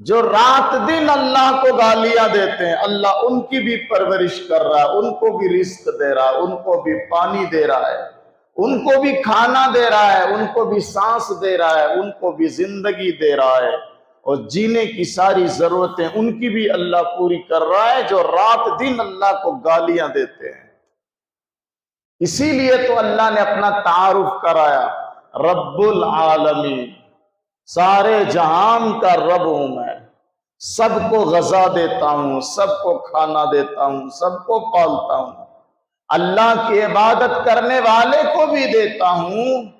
جو رات دن اللہ کو گالیاں دیتے ہیں، اللہ ان کی بھی پرورش کر رہا ہے، ان کو بھی رزق دے رہا ہے، ان کو بھی پانی دے رہا ہے، ان کو بھی کھانا دے رہا ہے، ان کو بھی سانس دے رہا ہے، ان کو بھی زندگی دے رہا ہے، اور جینے کی ساری ضرورتیں ان کی بھی اللہ پوری کر رہا ہے، جو رات دن اللہ کو گالیاں دیتے ہیں۔ اسی لیے تو اللہ نے اپنا تعارف کرایا، رب العالمین، سارے جہان کا رب ہوں میں، سب کو غذا دیتا ہوں، سب کو کھانا دیتا ہوں، سب کو پالتا ہوں، اللہ کی عبادت کرنے والے کو بھی دیتا ہوں،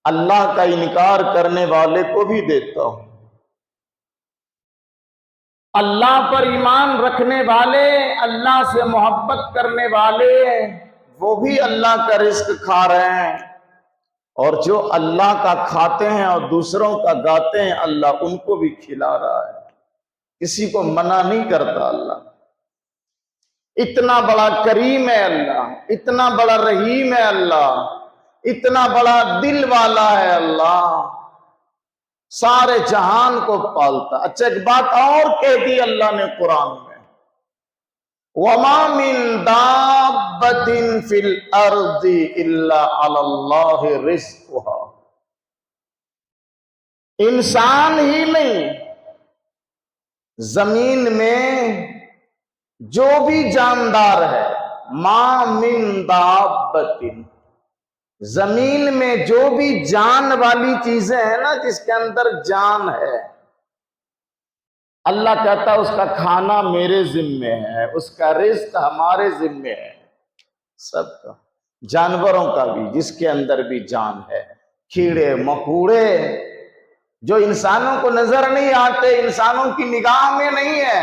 اللہ کا انکار کرنے والے کو بھی دیتا ہوں۔ اللہ پر ایمان رکھنے والے، اللہ سے محبت کرنے والے، وہ بھی اللہ کا رزق کھا رہے ہیں، اور جو اللہ کا کھاتے ہیں اور دوسروں کا گاتے ہیں، اللہ ان کو بھی کھلا رہا ہے، کسی کو منع نہیں کرتا۔ اللہ اتنا بڑا کریم ہے، اللہ اتنا بڑا رحیم ہے، اللہ اتنا بڑا دل والا ہے، اللہ سارے جہان کو پالتا۔ اچھا ایک بات اور کہہ دی اللہ نے قرآن میں، وَمَا مِن دَابَّةٍ فِي الْأَرْضِ إِلَّا عَلَى اللَّهِ رِزْقُهَا۔ انسان ہی نہیں، زمین میں جو بھی جاندار ہے، مَا مِن دَابَّةٍ، زمین میں جو بھی جان والی چیزیں ہیں نا، جس کے اندر جان ہے، اللہ کہتا ہے اس کا کھانا میرے ذمے ہے، اس کا رزق ہمارے ذمے ہے، سب کا، جانوروں کا بھی جس کے اندر بھی جان ہے، کیڑے مکوڑے جو انسانوں کو نظر نہیں آتے، انسانوں کی نگاہ میں نہیں ہے،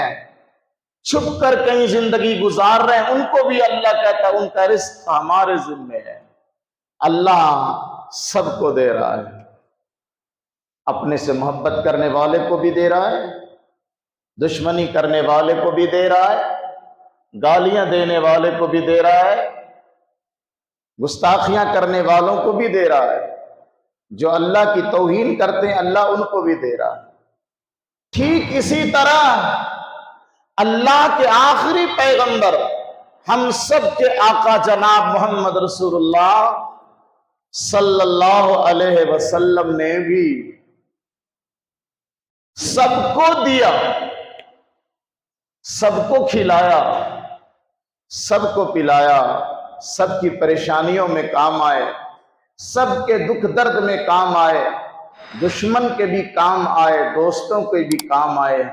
چھپ کر کہیں زندگی گزار رہے ہیں، ان کو بھی اللہ کہتا ہے ان کا رزق ہمارے ذمے ہے۔ اللہ سب کو دے رہا ہے، اپنے سے محبت کرنے والے کو بھی دے رہا ہے، دشمنی کرنے والے کو بھی دے رہا ہے، گالیاں دینے والے کو بھی دے رہا ہے، گستاخیاں کرنے والوں کو بھی دے رہا ہے، جو اللہ کی توہین کرتے ہیں اللہ ان کو بھی دے رہا ہے۔ ٹھیک اسی طرح اللہ کے آخری پیغمبر، ہم سب کے آقا جناب محمد رسول اللہ صلی اللہ علیہ وسلم نے بھی سب کو دیا، سب کو کھلایا، سب کو پلایا، سب کی پریشانیوں میں کام آئے، سب کے دکھ درد میں کام آئے، دشمن کے بھی کام آئے، دوستوں کے بھی کام آئے۔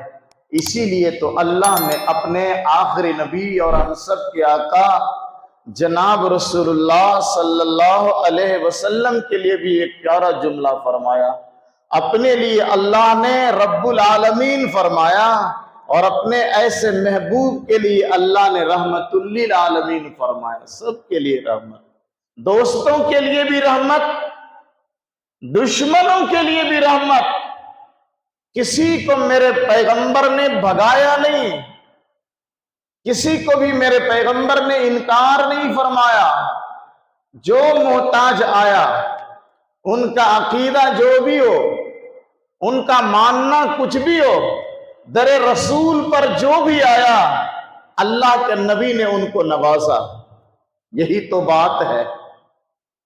اسی لیے تو اللہ نے اپنے آخری نبی اور ہم سب کے آقا جناب رسول اللہ صلی اللہ علیہ وسلم کے لیے بھی ایک پیارا جملہ فرمایا۔ اپنے لیے اللہ نے رب العالمین فرمایا، اور اپنے ایسے محبوب کے لیے اللہ نے رحمت للعالمین فرمایا، سب کے لیے رحمت، دوستوں کے لیے بھی رحمت، دشمنوں کے لیے بھی رحمت۔ کسی کو میرے پیغمبر نے بھگایا نہیں، کسی کو بھی میرے پیغمبر نے انکار نہیں فرمایا۔ جو محتاج آیا، ان کا عقیدہ جو بھی ہو، ان کا ماننا کچھ بھی ہو، در رسول پر جو بھی آیا، اللہ کے نبی نے ان کو نوازا۔ یہی تو بات ہے،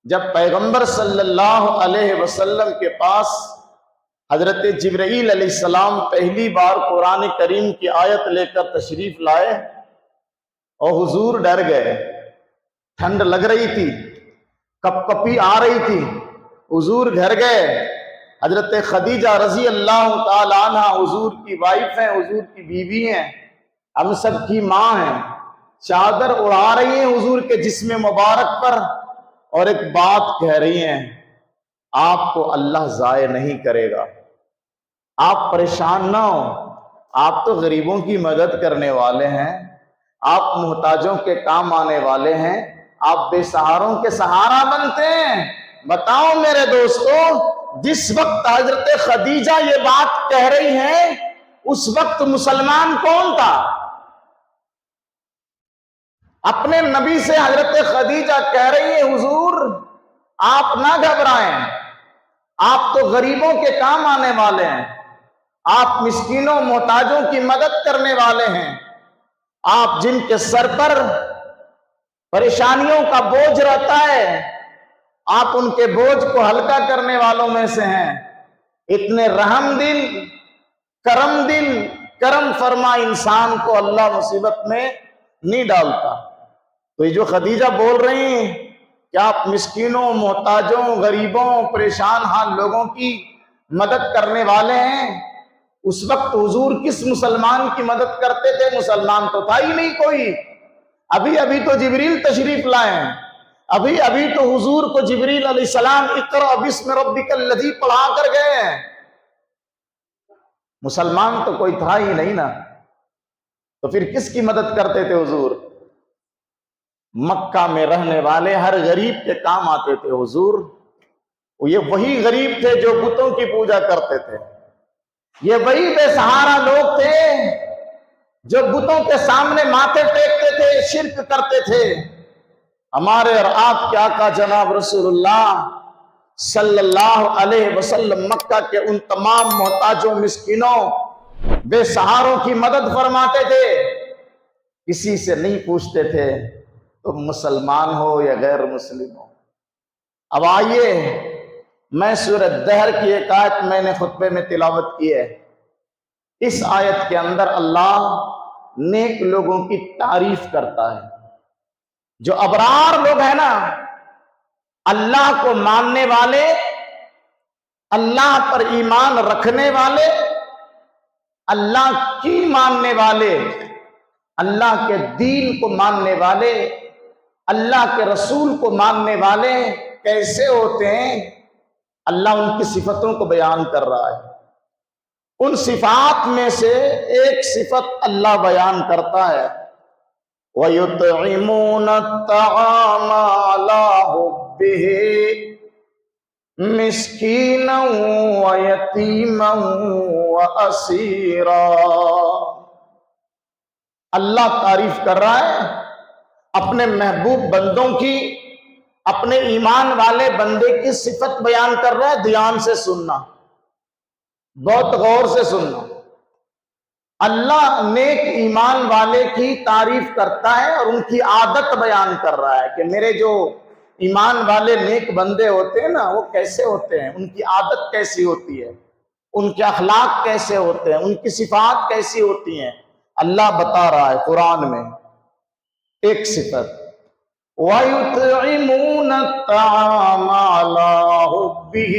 جب پیغمبر صلی اللہ علیہ وسلم کے پاس حضرت جبرائیل علیہ السلام پہلی بار قرآن کریم کی آیت لے کر تشریف لائے، اور حضور ڈر گئے، ٹھنڈ لگ رہی تھی، کپ کپی آ رہی تھی، حضور گھر گئے۔ حضرت خدیجہ رضی اللہ تعالی عنہ حضور کی وائف ہیں، حضور کی بیوی ہیں، ہم سب کی ماں ہیں، چادر اڑا رہی ہیں حضور کے جسم مبارک پر، اور ایک بات کہہ رہی ہیں، آپ کو اللہ ضائع نہیں کرے گا، آپ پریشان نہ ہو، آپ تو غریبوں کی مدد کرنے والے ہیں، آپ محتاجوں کے کام آنے والے ہیں، آپ بے سہاروں کے سہارا بنتے ہیں۔ بتاؤ میرے دوستو، جس وقت حضرت خدیجہ یہ بات کہہ رہی ہیں، اس وقت مسلمان کون تھا؟ اپنے نبی سے حضرت خدیجہ کہہ رہی ہے، حضور آپ نہ گھبرائیں، آپ تو غریبوں کے کام آنے والے ہیں، آپ مسکینوں محتاجوں کی مدد کرنے والے ہیں، آپ جن کے سر پر پریشانیوں کا بوجھ رہتا ہے، آپ ان کے بوجھ کو ہلکا کرنے والوں میں سے ہیں۔ اتنے رحم دل، کرم فرما انسان کو اللہ مصیبت میں نہیں ڈالتا۔ تو یہ جو خدیجہ بول رہی ہیں کہ آپ مسکینوں، محتاجوں، غریبوں، پریشان حال لوگوں کی مدد کرنے والے ہیں، اس وقت حضور کس مسلمان کی مدد کرتے تھے؟ مسلمان تو تھا ہی نہیں کوئی، ابھی تو جبریل تشریف لائے ہیں، ابھی تو حضور کو جبریل علیہ السلام اقرأ بسم ربک الذی پڑھا کر گئے ہیں۔ مسلمان تو کوئی تھا ہی نہیں نا، تو پھر کس کی مدد کرتے تھے حضور؟ مکہ میں رہنے والے ہر غریب کے کام آتے تھے حضور۔ یہ وہی غریب تھے جو بتوں کی پوجا کرتے تھے، یہ وہی بے سہارا لوگ تھے جو بتوں کے سامنے ماتھے ٹیکتے تھے، شرک کرتے تھے۔ ہمارے اور آپ کے آقا جناب رسول اللہ صلی اللہ علیہ وسلم مکہ کے ان تمام محتاجوں، مسکینوں، بے سہاروں کی مدد فرماتے تھے، کسی سے نہیں پوچھتے تھے تم مسلمان ہو یا غیر مسلم ہو۔ اب آئیے، میں سورہ دہر کی ایک آیت میں نے خطبے میں تلاوت کی ہے۔ اس آیت کے اندر اللہ نیک لوگوں کی تعریف کرتا ہے۔ جو ابرار لوگ ہیں نا، اللہ کو ماننے والے، اللہ پر ایمان رکھنے والے، اللہ کی ماننے والے، اللہ کے دین کو ماننے والے، اللہ کے رسول کو ماننے والے کیسے ہوتے ہیں؟ اللہ ان کی صفتوں کو بیان کر رہا ہے۔ ان صفات میں سے ایک صفت اللہ بیان کرتا ہے، وَيُطْعِمُونَ الطَّعَامَ عَلَىٰ حُبِّهِ مِسْكِينًا وَيَتِيمًا وَأَسِيرًا۔ اللہ تعریف کر رہا ہے اپنے محبوب بندوں کی، اپنے ایمان والے بندے کی صفت بیان کر رہا ہے۔ دھیان سے سننا، بہت غور سے سننا۔ اللہ نیک ایمان والے کی تعریف کرتا ہے اور ان کی عادت بیان کر رہا ہے کہ میرے جو ایمان والے نیک بندے ہوتے ہیں نا، وہ کیسے ہوتے ہیں، ان کی عادت کیسی ہوتی ہے، ان کے اخلاق کیسے ہوتے ہیں، ان کی صفات کیسی ہوتی ہیں۔ اللہ بتا رہا ہے قرآن میں ایک صفت، وَيُطْعِمُونَ الطَّعَامَ عَلَىٰ حُبِّهِ،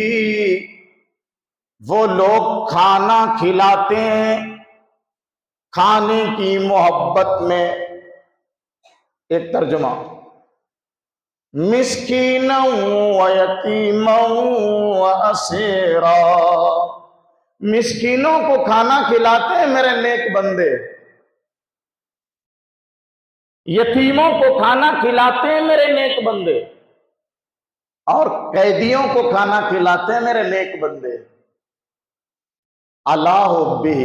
وہ لوگ کھانا کھلاتے ہیں کھانے کی محبت میں۔ ایک ترجمہ، مِسْكِينًا وَيَتِيمًا وَأَسِيرًا، مسکینوں کو کھانا کھلاتے ہیں میرے نیک بندے، یتیموں کو کھانا کھلاتے ہیں میرے نیک بندے، اور قیدیوں کو کھانا کھلاتے ہیں میرے نیک بندے۔ اللہ حبہ،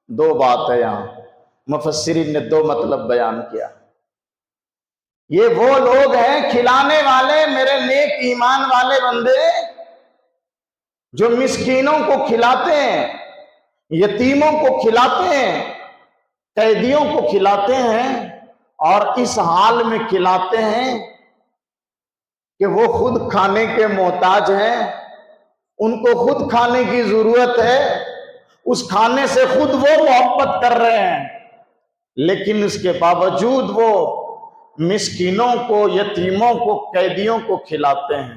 دو بات ہے یہاں، مفسرین نے دو مطلب بیان کیا۔ یہ وہ لوگ ہیں کھلانے والے میرے نیک ایمان والے بندے، جو مسکینوں کو کھلاتے ہیں، یتیموں کو کھلاتے ہیں، قیدیوں کو کھلاتے ہیں، اور اس حال میں کھلاتے ہیں کہ وہ خود کھانے کے محتاج ہیں، ان کو خود کھانے کی ضرورت ہے، اس کھانے سے خود وہ محبت کر رہے ہیں، لیکن اس کے باوجود وہ مسکینوں کو، یتیموں کو، قیدیوں کو کھلاتے ہیں۔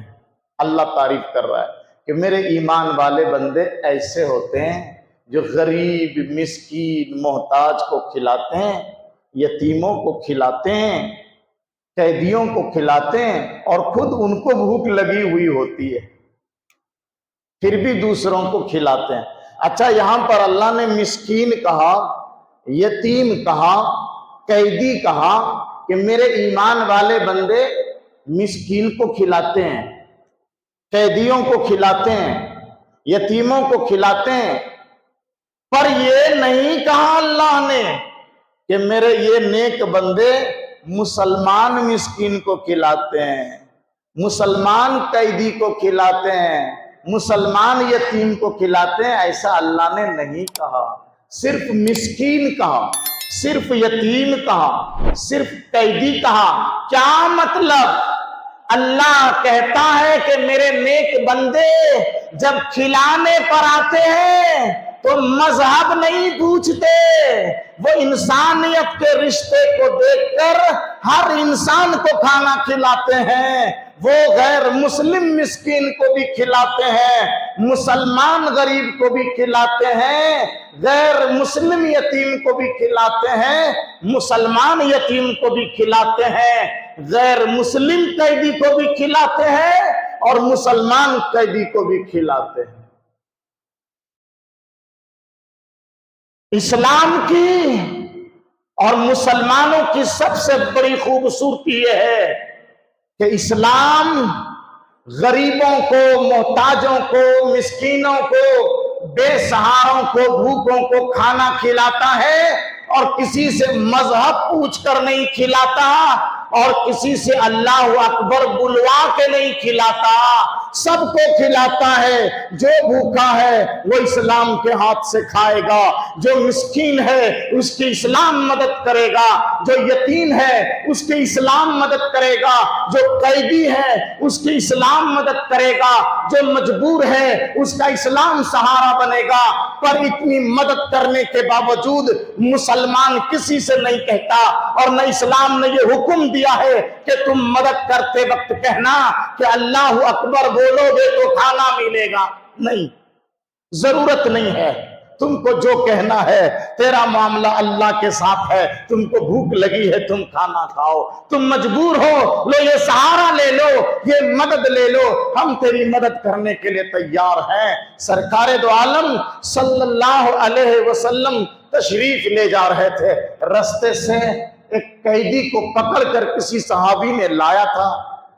اللہ تعریف کر رہا ہے کہ میرے ایمان والے بندے ایسے ہوتے ہیں جو غریب، مسکین، محتاج کو کھلاتے ہیں، یتیموں کو کھلاتے ہیں، قیدیوں کو کھلاتے ہیں، اور خود ان کو بھوک لگی ہوئی ہوتی ہے پھر بھی دوسروں کو کھلاتے ہیں۔ اچھا، یہاں پر اللہ نے مسکین کہا، یتیم کہا، قیدی کہا کہ میرے ایمان والے بندے مسکین کو کھلاتے ہیں، قیدیوں کو کھلاتے ہیں، یتیموں کو کھلاتے ہیں، پر یہ نہیں کہا اللہ نے کہ میرے یہ نیک بندے مسلمان مسکین کو کھلاتے ہیں، مسلمان قیدی کو کھلاتے ہیں، مسلمان یتیم کو کھلاتے ہیں، ایسا اللہ نے نہیں کہا، صرف مسکین کہا، صرف یتیم کہا، صرف قیدی کہا۔ کیا مطلب؟ اللہ کہتا ہے کہ میرے نیک بندے جب کھلانے پر آتے ہیں تو مذہب نہیں پوچھتے، وہ انسانیت کے رشتے کو دیکھ کر ہر انسان کو کھانا کھلاتے ہیں، وہ غیر مسلم مسکین کو بھی کھلاتے ہیں، مسلمان غریب کو بھی کھلاتے ہیں، غیر مسلم یتیم کو بھی کھلاتے ہیں، مسلمان یتیم کو بھی کھلاتے ہیں، غیر مسلم قیدی کو بھی کھلاتے ہیں اور مسلمان قیدی کو بھی کھلاتے ہیں۔ اسلام کی اور مسلمانوں کی سب سے بڑی خوبصورتی یہ ہے کہ اسلام غریبوں کو، محتاجوں کو، مسکینوں کو، بے سہاروں کو، بھوکوں کو کھانا کھلاتا ہے، اور کسی سے مذہب پوچھ کر نہیں کھلاتا، اور کسی سے اللہ اکبر بلوا کے نہیں کھلاتا، سب کو کھلاتا ہے۔ جو بھوکا ہے وہ اسلام کے ہاتھ سے کھائے گا، جو مسکین ہے اس کی اسلام مدد کرے گا، جو یتیم ہے اس کی اسلام مدد کرے گا، جو قیدی ہے اس کی اسلام مدد کرے گا، جو مجبور ہے اس کا اسلام سہارا بنے گا۔ پر اتنی مدد کرنے کے باوجود مسلمان کسی سے نہیں کہتا، اور نہ اسلام نے یہ حکم دیا ہے کہ تم مدد کرتے وقت کہنا کہ اللہ اکبر بولو گے تو کھانا ملے گا، نہیں، ضرورت نہیں ہے۔ تم کو جو کہنا ہے، تیرا معاملہ اللہ کے ساتھ ہے، تم کو بھوک لگی ہے تم کھانا کھاؤ، تم مجبور ہو لو یہ سہارا لے لو، یہ مدد لے لو، ہم تیری مدد کرنے کے لیے تیار ہیں۔ سرکار دو عالم صلی اللہ علیہ وسلم تشریف لے جا رہے تھے، رستے سے ایک قیدی کو پکڑ کر کسی صحابی نے لایا تھا،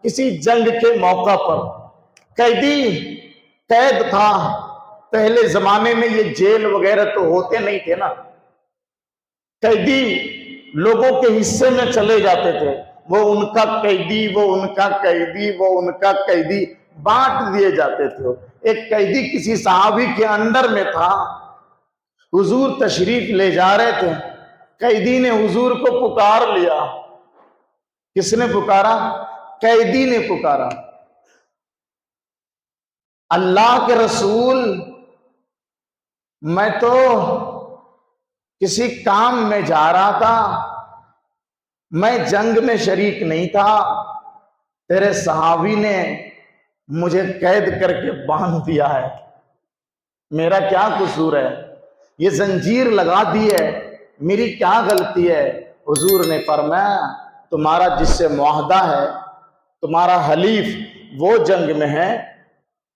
کسی جنگ کے موقع پر۔ قیدی قید تھا، پہلے زمانے میں یہ جیل وغیرہ تو ہوتے نہیں تھے نا، قیدی لوگوں کے حصے میں چلے جاتے تھے، وہ ان کا قیدی، وہ ان کا قیدی، وہ ان کا قیدی بانٹ دیے جاتے تھے۔ ایک قیدی کسی صحابی کے انڈر میں تھا، حضور تشریف لے جا رہے تھے، قیدی نے حضور کو پکار لیا۔ کس نے پکارا؟ قیدی نے پکارا، اللہ کے رسول میں تو کسی کام میں جا رہا تھا، میں جنگ میں شریک نہیں تھا، تیرے صحابی نے مجھے قید کر کے باندھ دیا ہے، میرا کیا قصور ہے؟ یہ زنجیر لگا دی ہے، میری کیا غلطی ہے؟ حضور نے فرمایا تمہارا جس سے معاہدہ ہے، تمہارا حلیف وہ جنگ میں ہے،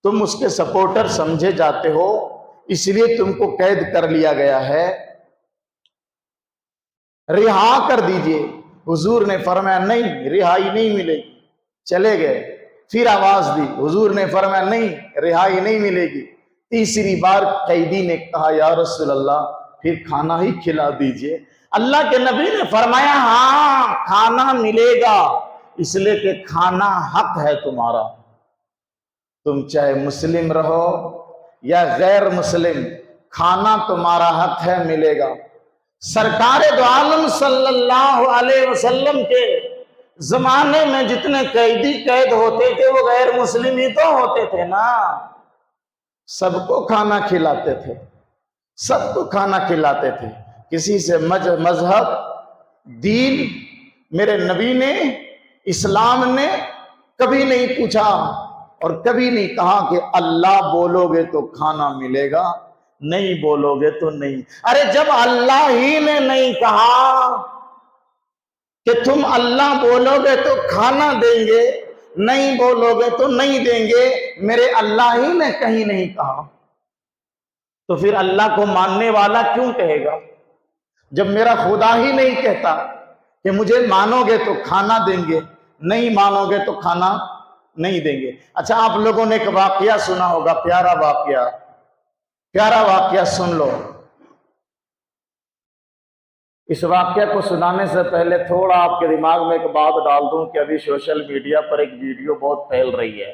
تم اس کے سپورٹر سمجھے جاتے ہو، اس لیے تم کو قید کر لیا گیا ہے، رہا کر دیجئے۔ حضور نے فرمایا نہیں، رہائی نہیں ملے گی، چلے گئے۔ پھر آواز دی، حضور نے فرمایا نہیں، رہائی نہیں ملے گی۔ تیسری بار قیدی نے کہا یا رسول اللہ پھر کھانا ہی کھلا دیجئے۔ اللہ کے نبی نے فرمایا ہاں کھانا ملے گا، اس لیے کہ کھانا حق ہے تمہارا، تم چاہے مسلم رہو یا غیر مسلم، کھانا تمہارا حق ہے، ملے گا۔ سرکار دو عالم صلی اللہ علیہ وسلم کے زمانے میں جتنے قیدی قید ہوتے تھے وہ غیر مسلم ہی تو ہوتے تھے نا، سب کو کھانا کھلاتے تھے، سب کو کھانا کھلاتے تھے، کسی سے مذہب، دین، میرے نبی نے، اسلام نے کبھی نہیں پوچھا اور کبھی نہیں کہا کہ اللہ بولو گے تو کھانا ملے گا، نہیں بولو گے تو نہیں۔ ارے جب اللہ ہی نے نہیں کہا کہ تم اللہ بولو گے تو کھانا دیں گے، نہیں بولو گے تو نہیں دیں گے، میرے اللہ ہی نے کہیں نہیں کہا، تو پھر اللہ کو ماننے والا کیوں کہے گا؟ جب میرا خدا ہی نہیں کہتا کہ مجھے مانو گے تو کھانا دیں گے، نہیں مانو گے تو کھانا نہیں دیں گے۔ اچھا آپ لوگوں نے ایک واقعہ سنا ہوگا، پیارا واقعہ سن لو۔ اس واقعہ کو سنانے سے پہلے تھوڑا آپ کے دماغ میں ایک بات ڈال دوں کہ ابھی سوشل میڈیا پر ایک ویڈیو بہت پھیل رہی ہے،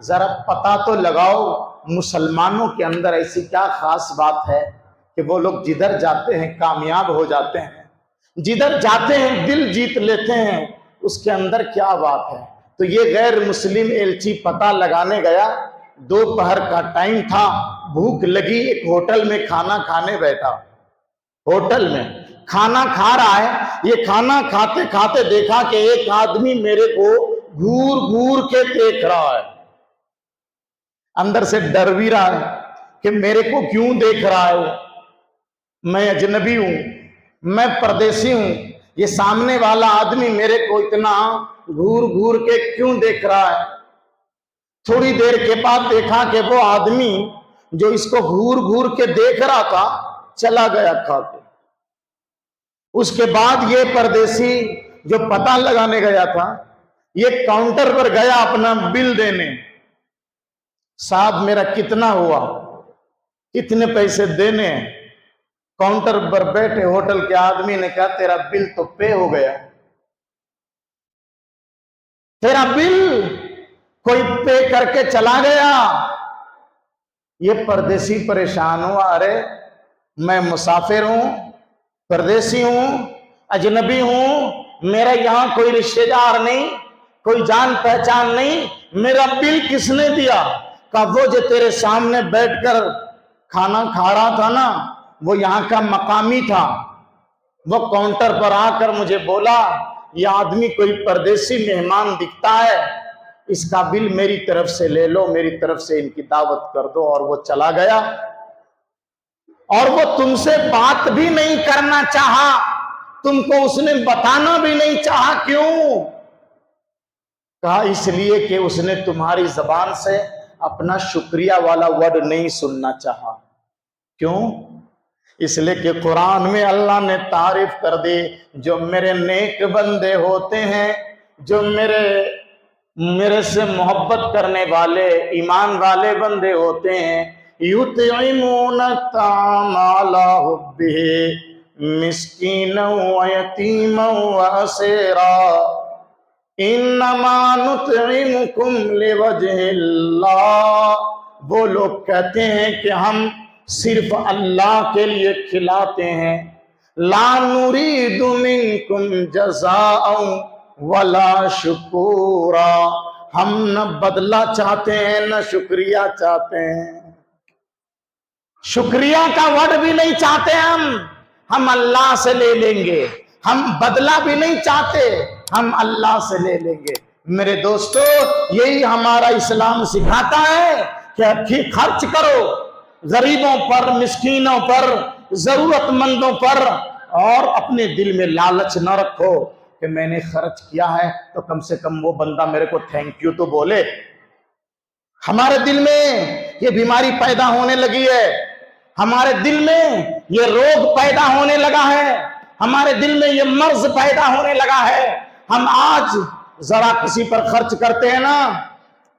ذرا پتہ تو لگاؤ مسلمانوں کے اندر ایسی کیا خاص بات ہے کہ وہ لوگ جدھر جاتے ہیں کامیاب ہو جاتے ہیں، جدھر جاتے ہیں دل جیت لیتے ہیں، اس کے اندر کیا بات ہے؟ تو یہ غیر مسلم ایلچی پتہ لگانے گیا، دوپہر کا ٹائم تھا، بھوک لگی، ایک ہوٹل میں کھانا کھانے بیٹھا، ہوٹل میں کھانا کھا رہا ہے، یہ کھانا کھاتے کھاتے دیکھا کہ ایک آدمی میرے کو گھور گھور کے دیکھ رہا ہے، اندر سے ڈر بھی رہا ہے کہ میرے کو کیوں دیکھ رہا ہے وہ، میں اجنبی ہوں، میں پردیسی ہوں، یہ سامنے والا آدمی میرے کو اتنا گھور گھور کے کیوں دیکھ رہا ہے؟ تھوڑی دیر کے بعد دیکھا کہ وہ آدمی جو اس کو گھور گھور کے دیکھ رہا تھا چلا گیا کھا کے۔ اس کے بعد یہ پردیسی جو پتہ لگانے گیا تھا یہ کاؤنٹر پر گیا اپنا بل دینے، صاحب میرا کتنا ہوا، کتنے پیسے دینے ہیں؟ کاؤنٹر پر بیٹھے ہوٹل کے آدمی نے کہا تیرا بل تو پے ہو گیا، تیرا بل کوئی پے کر کے چلا گیا۔ یہ پردیسی پریشان ہوا، ارے میں مسافر ہوں، پردیسی ہوں، اجنبی ہوں، میرا یہاں کوئی رشتہ دار نہیں، کوئی جان پہچان نہیں، میرا بل کس نے دیا؟ کہا وہ جو تیرے سامنے بیٹھ کر کھانا کھا رہا تھا نا وہ یہاں کا مقامی تھا، وہ کاؤنٹر پر آ کر مجھے بولا یہ آدمی کوئی پردیسی مہمان دکھتا ہے، اس کا بل میری طرف سے لے لو، میری طرف سے ان کی دعوت کر دو، اور وہ چلا گیا، اور وہ تم سے بات بھی نہیں کرنا چاہا، تم کو اس نے بتانا بھی نہیں چاہا، کیوں؟ کہا اس لیے کہ اس نے تمہاری زبان سے اپنا شکریہ والا ورڈ نہیں سننا چاہا۔ کیوں؟ اس لیے کہ قرآن میں اللہ نے تعریف کر دی جو میرے نیک بندے ہوتے ہیں، جو میرے سے محبت کرنے والے ایمان والے بندے ہوتے ہیں، یطعمون الطعام علی حبہ مسکینا ویتیما واسیرا انما نطعمکم لوجہ اللہ۔ وہ لوگ کہتے ہیں کہ ہم صرف اللہ کے لیے کھلاتے ہیں، لا نرید منکم جزاء ولا شکورا، ہم نہ بدلہ چاہتے ہیں نہ شکریہ چاہتے ہیں، شکریہ کا ورڈ بھی نہیں چاہتے، ہم اللہ سے لے لیں گے، ہم بدلہ بھی نہیں چاہتے، ہم اللہ سے لے لیں گے۔ میرے دوستو یہی ہمارا اسلام سکھاتا ہے کہ خرچ کرو غریبوں پر، مسکینوں پر، ضرورت مندوں پر، اور اپنے دل میں لالچ نہ رکھو کہ میں نے خرچ کیا ہے تو کم سے کم وہ بندہ میرے کو تھینک یو تو بولے۔ ہمارے دل میں یہ بیماری پیدا ہونے لگی ہے، ہمارے دل میں یہ روگ پیدا ہونے لگا ہے، ہمارے دل میں یہ مرض پیدا ہونے لگا ہے۔ ہم آج ذرا کسی پر خرچ کرتے ہیں نا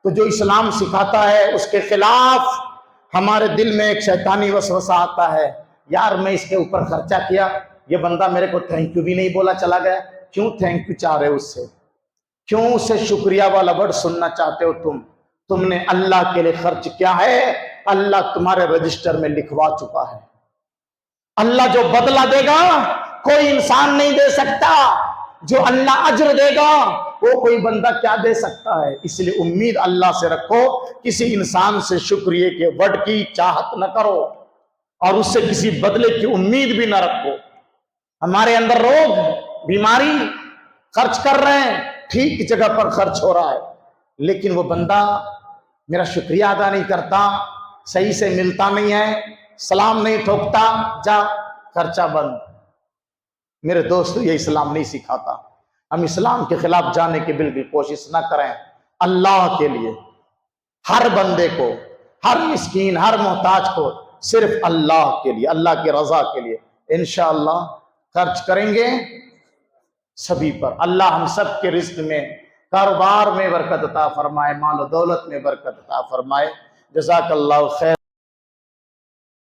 تو جو اسلام سکھاتا ہے اس کے خلاف ہمارے دل میں ایک شیطانی وسوسہ آتا ہے، یار میں اس کے اوپر خرچہ کیا، یہ بندہ میرے کو تھینک یو بھی نہیں بولا چلا گیا، کیوں تھینک یو چاہ رہے ہو اس سے؟ کیوں اسے شکریہ والا ورڈ سننا چاہتے ہو؟ تم نے اللہ کے لیے خرچ کیا ہے، اللہ تمہارے رجسٹر میں لکھوا چکا ہے۔ اللہ جو بدلہ دے گا کوئی انسان نہیں دے سکتا، جو اللہ اجر دے گا وہ کوئی بندہ کیا دے سکتا ہے؟ اس لیے امید اللہ سے رکھو، کسی انسان سے شکریہ کے ورڈ کی چاہت نہ کرو، اور اس سے کسی بدلے کی امید بھی نہ رکھو۔ ہمارے اندر روگ، بیماری، خرچ کر رہے ہیں، ٹھیک جگہ پر خرچ ہو رہا ہے، لیکن وہ بندہ میرا شکریہ ادا نہیں کرتا، صحیح سے ملتا نہیں ہے، سلام نہیں ٹھوکتا، جا خرچہ بند۔ میرے دوستو یہ اسلام نہیں سکھاتا۔ ہم اسلام کے خلاف جانے کی بالکل کوشش نہ کریں۔ اللہ کے لیے ہر بندے کو، ہر مسکین، ہر محتاج کو صرف اللہ کے لیے، اللہ کی رضا کے لیے انشاءاللہ خرچ کریں گے سبھی پر۔ اللہ ہم سب کے رزق میں، کاروبار میں برکت عطا فرمائے، مال و دولت میں برکت عطا فرمائے۔ جزاک اللہ خیر۔